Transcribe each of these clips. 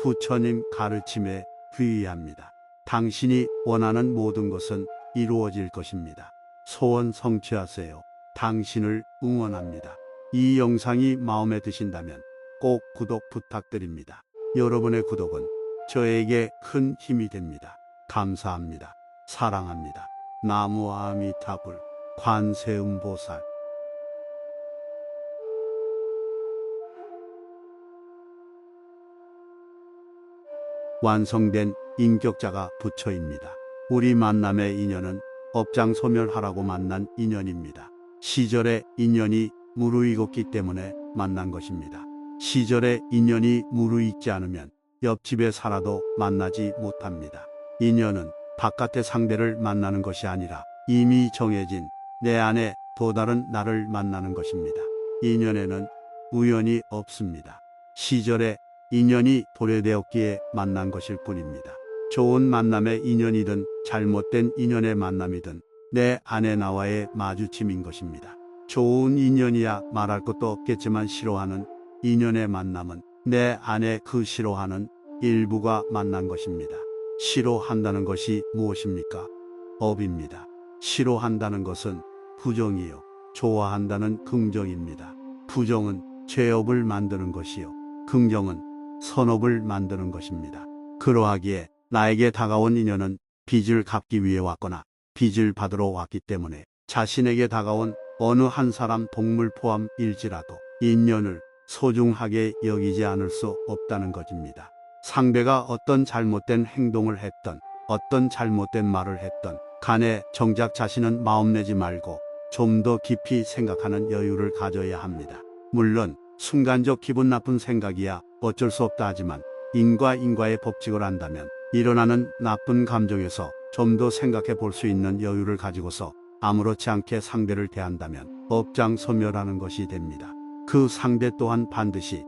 부처님 가르침에 귀의합니다. 당신이 원하는 모든 것은 이루어질 것입니다. 소원 성취하세요. 당신을 응원합니다. 이 영상이 마음에 드신다면 꼭 구독 부탁드립니다. 여러분의 구독은 저에게 큰 힘이 됩니다. 감사합니다. 사랑합니다. 나무 아미타불 관세음보살. 완성된 인격자가 부처입니다. 우리 만남의 인연은 업장소멸하라고 만난 인연입니다. 시절의 인연이 무르익었기 때문에 만난 것입니다. 시절의 인연이 무르익지 않으면 옆집에 살아도 만나지 못합니다. 인연은 바깥의 상대를 만나는 것이 아니라 이미 정해진 내 안에 또 다른 나를 만나는 것입니다. 인연에는 우연이 없습니다. 시절의 인연이 도래되었기에 만난 것일 뿐입니다. 좋은 만남의 인연이든 잘못된 인연의 만남이든 내 안에 나와의 마주침인 것입니다. 좋은 인연이야 말할 것도 없겠지만 싫어하는 인연의 만남은 내 안에 그 싫어하는 일부가 만난 것입니다. 싫어한다는 것이 무엇입니까? 업입니다. 싫어한다는 것은 부정이요. 좋아한다는 긍정입니다. 부정은 죄업을 만드는 것이요. 긍정은 선업을 만드는 것입니다. 그러하기에 나에게 다가온 인연은 빚을 갚기 위해 왔거나 빚을 받으러 왔기 때문에 자신에게 다가온 어느 한 사람 동물 포함일지라도 인연을 소중하게 여기지 않을 수 없다는 것입니다. 상대가 어떤 잘못된 행동을 했던 어떤 잘못된 말을 했던 간에 정작 자신은 마음내지 말고 좀 더 깊이 생각하는 여유를 가져야 합니다. 물론 순간적 기분 나쁜 생각이야 어쩔 수 없다 하지만 인과의 법칙을 안다면 일어나는 나쁜 감정에서 좀 더 생각해 볼 수 있는 여유를 가지고서 아무렇지 않게 상대를 대한다면 업장소멸하는 것이 됩니다. 그 상대 또한 반드시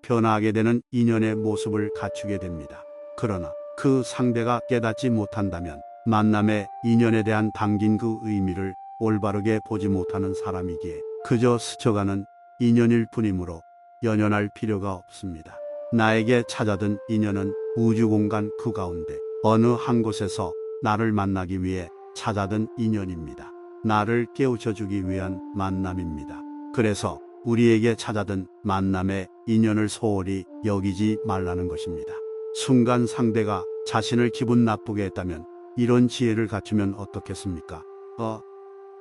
변화하게 되는 인연의 모습을 갖추게 됩니다. 그러나 그 상대가 깨닫지 못한다면 만남의 인연에 대한 담긴 그 의미를 올바르게 보지 못하는 사람이기에 그저 스쳐가는 인연일 뿐이므로 연연할 필요가 없습니다. 나에게 찾아든 인연은 우주공간 그 가운데 어느 한 곳에서 나를 만나기 위해 찾아든 인연입니다. 나를 깨우쳐주기 위한 만남입니다. 그래서 우리에게 찾아든 만남의 인연을 소홀히 여기지 말라는 것입니다. 순간 상대가 자신을 기분 나쁘게 했다면 이런 지혜를 갖추면 어떻겠습니까?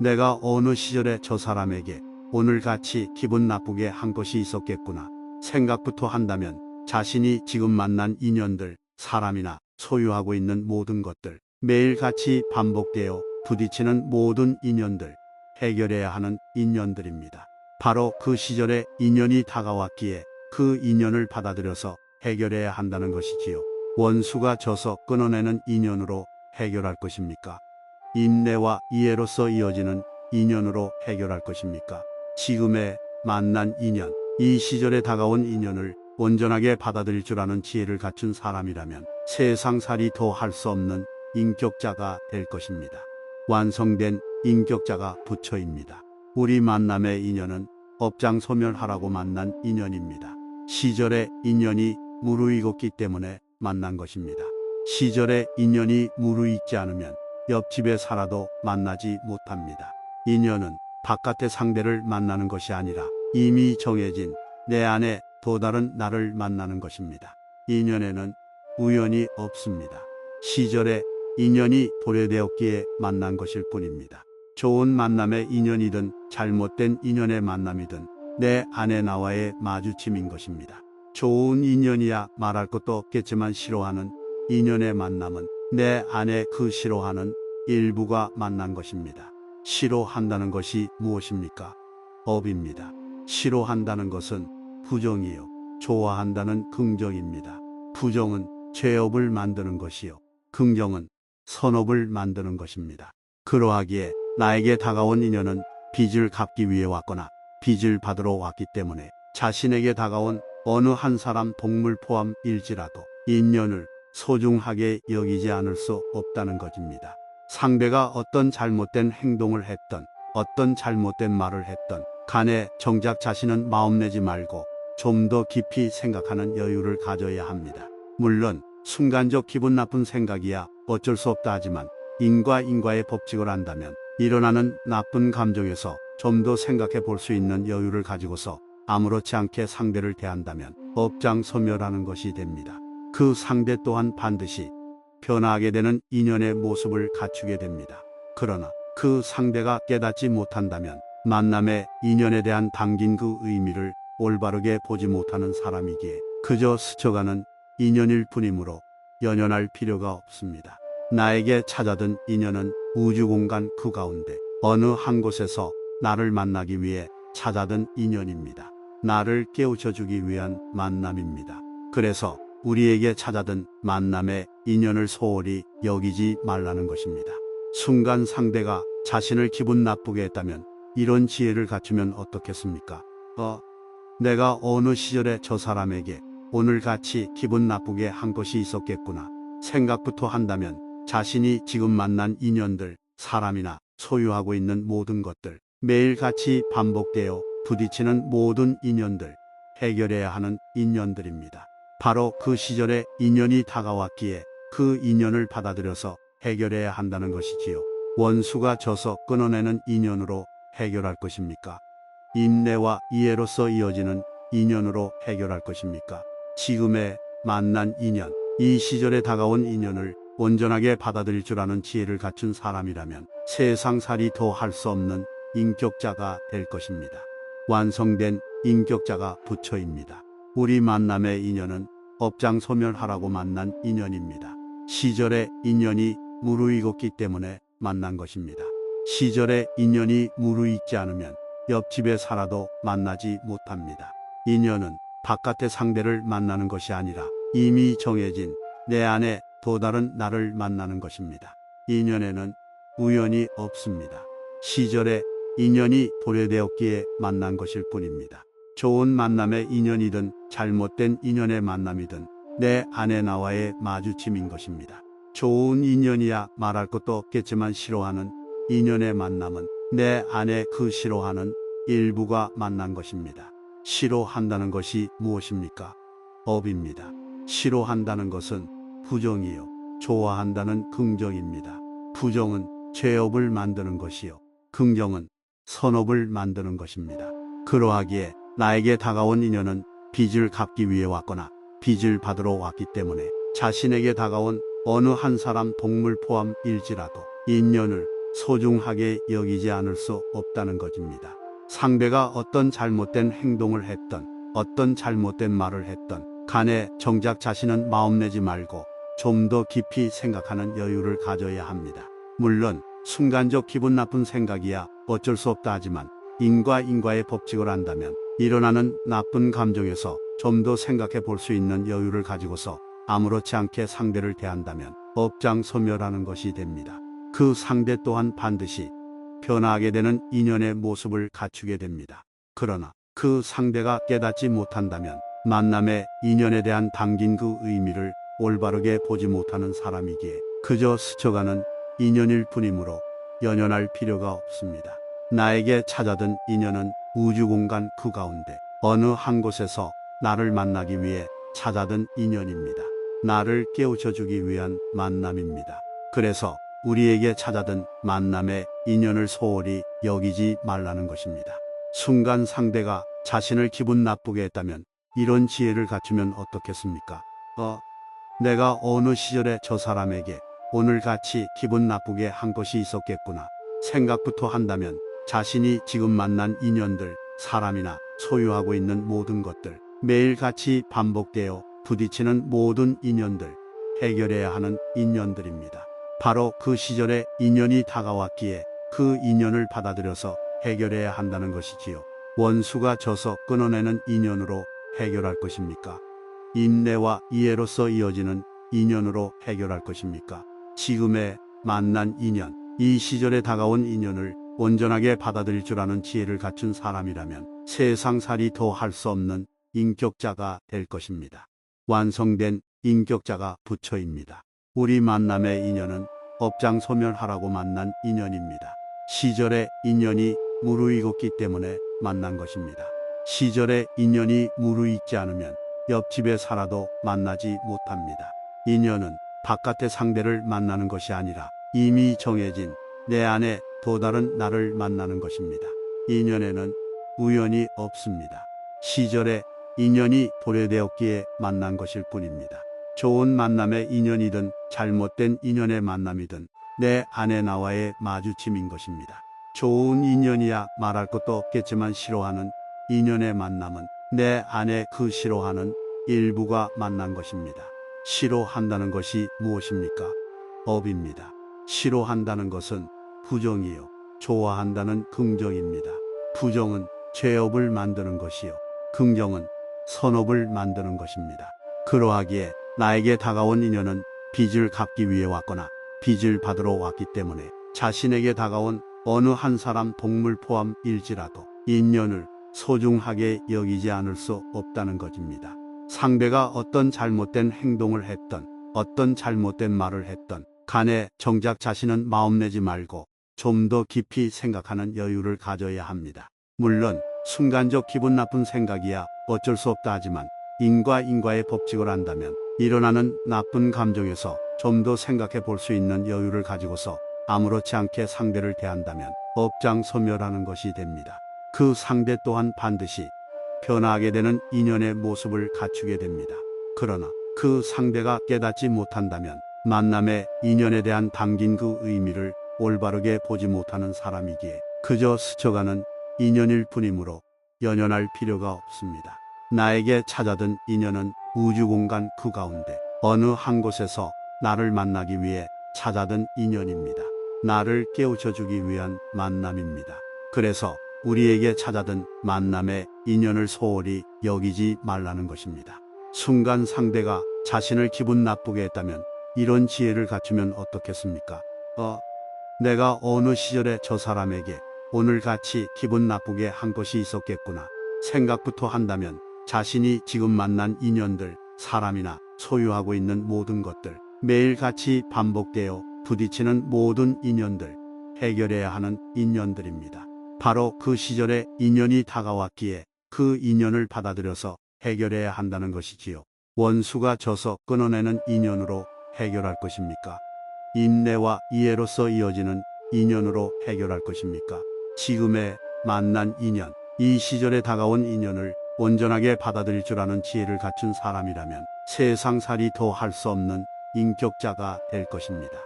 내가 어느 시절에 저 사람에게 오늘같이 기분 나쁘게 한 것이 있었겠구나 생각부터 한다면 자신이 지금 만난 인연들, 사람이나 소유하고 있는 모든 것들, 매일같이 반복되어 부딪히는 모든 인연들, 해결해야 하는 인연들입니다. 바로 그 시절에 인연이 다가왔기에 그 인연을 받아들여서 해결해야 한다는 것이지요. 원수가 져서 끊어내는 인연으로 해결할 것입니까? 인내와 이해로서 이어지는 인연으로 해결할 것입니까? 지금의 만난 인연, 이 시절에 다가온 인연을 온전하게 받아들일 줄 아는 지혜를 갖춘 사람이라면 세상살이 더 할 수 없는 인격자가 될 것입니다. 완성된 인격자가 부처입니다. 우리 만남의 인연은 업장소멸하라고 만난 인연입니다. 시절의 인연이 무르익었기 때문에 만난 것입니다. 시절의 인연이 무르익지 않으면 옆집에 살아도 만나지 못합니다. 인연은 바깥의 상대를 만나는 것이 아니라 이미 정해진 내 안에 또 다른 나를 만나는 것입니다. 인연에는 우연이 없습니다. 시절의 인연이 도래되었기에 만난 것일 뿐입니다. 좋은 만남의 인연이든 잘못된 인연의 만남이든 내 안에 나와의 마주침인 것입니다. 좋은 인연이야 말할 것도 없겠지만 싫어하는 인연의 만남은 내 안에 그 싫어하는 일부가 만난 것입니다. 싫어한다는 것이 무엇입니까? 업입니다. 싫어한다는 것은 부정이요. 좋아한다는 긍정입니다. 부정은 죄업을 만드는 것이요. 긍정은 선업을 만드는 것입니다. 그러하기에 나에게 다가온 인연은 빚을 갚기 위해 왔거나 빚을 받으러 왔기 때문에 자신에게 다가온 어느 한 사람 동물 포함일지라도 인연을 소중하게 여기지 않을 수 없다는 것입니다. 상대가 어떤 잘못된 행동을 했던 어떤 잘못된 말을 했던 간에 정작 자신은 마음내지 말고 좀 더 깊이 생각하는 여유를 가져야 합니다. 물론 순간적 기분 나쁜 생각이야 어쩔 수 없다 하지만 인과 인과의 법칙을 안다면 일어나는 나쁜 감정에서 좀 더 생각해 볼 수 있는 여유를 가지고서 아무렇지 않게 상대를 대한다면 업장소멸하는 것이 됩니다. 그 상대 또한 반드시 변화하게 되는 인연의 모습을 갖추게 됩니다. 그러나 그 상대가 깨닫지 못한다면 만남의 인연에 대한 담긴 그 의미를 올바르게 보지 못하는 사람이기에 그저 스쳐가는 인연일 뿐이므로 연연할 필요가 없습니다. 나에게 찾아든 인연은 우주 공간 그 가운데 어느 한 곳에서 나를 만나기 위해 찾아든 인연입니다. 나를 깨우쳐 주기 위한 만남입니다. 그래서 우리에게 찾아든 만남의 인연을 소홀히 여기지 말라는 것입니다. 순간 상대가 자신을 기분 나쁘게 했다면 이런 지혜를 갖추면 어떻겠습니까? 내가 어느 시절에 저 사람에게 오늘같이 기분 나쁘게 한 것이 있었겠구나 생각부터 한다면 자신이 지금 만난 인연들, 사람이나 소유하고 있는 모든 것들, 매일같이 반복되어 부딪히는 모든 인연들, 해결해야 하는 인연들입니다. 바로 그 시절에 인연이 다가왔기에 그 인연을 받아들여서 해결해야 한다는 것이지요. 원수가 져서 끊어내는 인연으로 해결할 것입니까? 인내와 이해로서 이어지는 인연으로 해결할 것입니까? 지금의 만난 인연, 이 시절에 다가온 인연을 온전하게 받아들일 줄 아는 지혜를 갖춘 사람이라면 세상살이 더 할 수 없는 인격자가 될 것입니다. 완성된 인격자가 부처입니다. 우리 만남의 인연은 업장소멸하라고 만난 인연입니다. 시절의 인연이 무르익었기 때문에 만난 것입니다. 시절의 인연이 무르익지 않으면 옆집에 살아도 만나지 못합니다. 인연은 바깥의 상대를 만나는 것이 아니라 이미 정해진 내 안에 또 다른 나를 만나는 것입니다. 인연에는 우연이 없습니다. 시절의 인연이 도래되었기에 만난 것일 뿐입니다. 좋은 만남의 인연이든 잘못된 인연의 만남이든 내 안에 나와의 마주침인 것입니다. 좋은 인연이야 말할 것도 없겠지만 싫어하는 인연의 만남은 내 안에 그 싫어하는 일부가 만난 것입니다. 싫어한다는 것이 무엇입니까? 업입니다. 싫어한다는 것은 부정이요. 좋아한다는 긍정입니다. 부정은 죄업을 만드는 것이요. 긍정은 선업을 만드는 것입니다. 그러하기에 나에게 다가온 인연은 빚을 갚기 위해 왔거나 빚을 받으러 왔기 때문에 자신에게 다가온 어느 한 사람 동물 포함일지라도 인연을 소중하게 여기지 않을 수 없다는 것입니다. 상대가 어떤 잘못된 행동을 했던 어떤 잘못된 말을 했던 간에 정작 자신은 마음내지 말고 좀 더 깊이 생각하는 여유를 가져야 합니다. 물론 순간적 기분 나쁜 생각이야 어쩔 수 없다 하지만 인과 인과의 법칙을 안다면 일어나는 나쁜 감정에서 좀 더 생각해 볼 수 있는 여유를 가지고서 아무렇지 않게 상대를 대한다면 업장소멸하는 것이 됩니다. 그 상대 또한 반드시 변화하게 되는 인연의 모습을 갖추게 됩니다. 그러나 그 상대가 깨닫지 못한다면 만남의 인연에 대한 담긴 그 의미를 올바르게 보지 못하는 사람이기에 그저 스쳐가는 인연일 뿐이므로 연연할 필요가 없습니다. 나에게 찾아든 인연은 우주 공간 그 가운데 어느 한 곳에서 나를 만나기 위해 찾아든 인연입니다. 나를 깨우쳐 주기 위한 만남입니다. 그래서 우리에게 찾아든 만남의 인연을 소홀히 여기지 말라는 것입니다. 순간 상대가 자신을 기분 나쁘게 했다면 이런 지혜를 갖추면 어떻겠습니까? 내가 어느 시절에 저 사람에게 오늘같이 기분 나쁘게 한 것이 있었겠구나 생각부터 한다면 자신이 지금 만난 인연들, 사람이나 소유하고 있는 모든 것들, 매일같이 반복되어 부딪히는 모든 인연들, 해결해야 하는 인연들입니다. 바로 그 시절에 인연이 다가왔기에 그 인연을 받아들여서 해결해야 한다는 것이지요. 원수가 져서 끊어내는 인연으로 해결할 것입니까? 인내와 이해로서 이어지는 인연으로 해결할 것입니까? 지금의 만난 인연, 이 시절에 다가온 인연을 온전하게 받아들일 줄 아는 지혜를 갖춘 사람이라면 세상살이 더 할 수 없는 인격자가 될 것입니다. 완성된 인격자가 부처입니다. 우리 만남의 인연은 업장소멸하라고 만난 인연입니다. 시절의 인연이 무르익었기 때문에 만난 것입니다. 시절의 인연이 무르익지 않으면 옆집에 살아도 만나지 못합니다. 인연은 바깥의 상대를 만나는 것이 아니라 이미 정해진 내 안에 또 다른 나를 만나는 것입니다. 인연에는 우연이 없습니다. 시절에 인연이 도래되었기에 만난 것일 뿐입니다. 좋은 만남의 인연이든 잘못된 인연의 만남이든 내 안에 나와의 마주침인 것입니다. 좋은 인연이야 말할 것도 없겠지만 싫어하는 인연의 만남은 내 안에 그 싫어하는 일부가 만난 것입니다. 싫어한다는 것이 무엇입니까? 업입니다. 싫어한다는 것은 부정이요. 좋아한다는 긍정입니다. 부정은 죄업을 만드는 것이요. 긍정은 선업을 만드는 것입니다. 그러하기에 나에게 다가온 인연은 빚을 갚기 위해 왔거나 빚을 받으러 왔기 때문에 자신에게 다가온 어느 한 사람 동물 포함일지라도 인연을 소중하게 여기지 않을 수 없다는 것입니다. 상대가 어떤 잘못된 행동을 했던 어떤 잘못된 말을 했던 간에 정작 자신은 마음내지 말고 좀 더 깊이 생각하는 여유를 가져야 합니다. 물론 순간적 기분 나쁜 생각이야 어쩔 수 없다 하지만 인과의 법칙을 안다면 일어나는 나쁜 감정에서 좀 더 생각해 볼 수 있는 여유를 가지고서 아무렇지 않게 상대를 대한다면 업장소멸하는 것이 됩니다. 그 상대 또한 반드시 변화하게 되는 인연의 모습을 갖추게 됩니다. 그러나 그 상대가 깨닫지 못한다면 만남의 인연에 대한 담긴 그 의미를 올바르게 보지 못하는 사람이기에 그저 스쳐가는 인연일 뿐이므로 연연할 필요가 없습니다. 나에게 찾아든 인연은 우주공간 그 가운데 어느 한 곳에서 나를 만나기 위해 찾아든 인연입니다. 나를 깨우쳐주기 위한 만남입니다. 그래서 우리에게 찾아든 만남의 인연을 소홀히 여기지 말라는 것입니다. 순간 상대가 자신을 기분 나쁘게 했다면 이런 지혜를 갖추면 어떻겠습니까? 내가 어느 시절에 저 사람에게 오늘같이 기분 나쁘게 한 것이 있었겠구나 생각부터 한다면 자신이 지금 만난 인연들, 사람이나 소유하고 있는 모든 것들, 매일같이 반복되어 부딪히는 모든 인연들, 해결해야 하는 인연들입니다. 바로 그 시절에 인연이 다가왔기에 그 인연을 받아들여서 해결해야 한다는 것이지요. 원수가 져서 끊어내는 인연으로 해결할 것입니까? 인내와 이해로서 이어지는 인연으로 해결할 것입니까? 지금의 만난 인연, 이 시절에 다가온 인연을 온전하게 받아들일 줄 아는 지혜를 갖춘 사람이라면 세상살이 더 할 수 없는 인격자가 될 것입니다.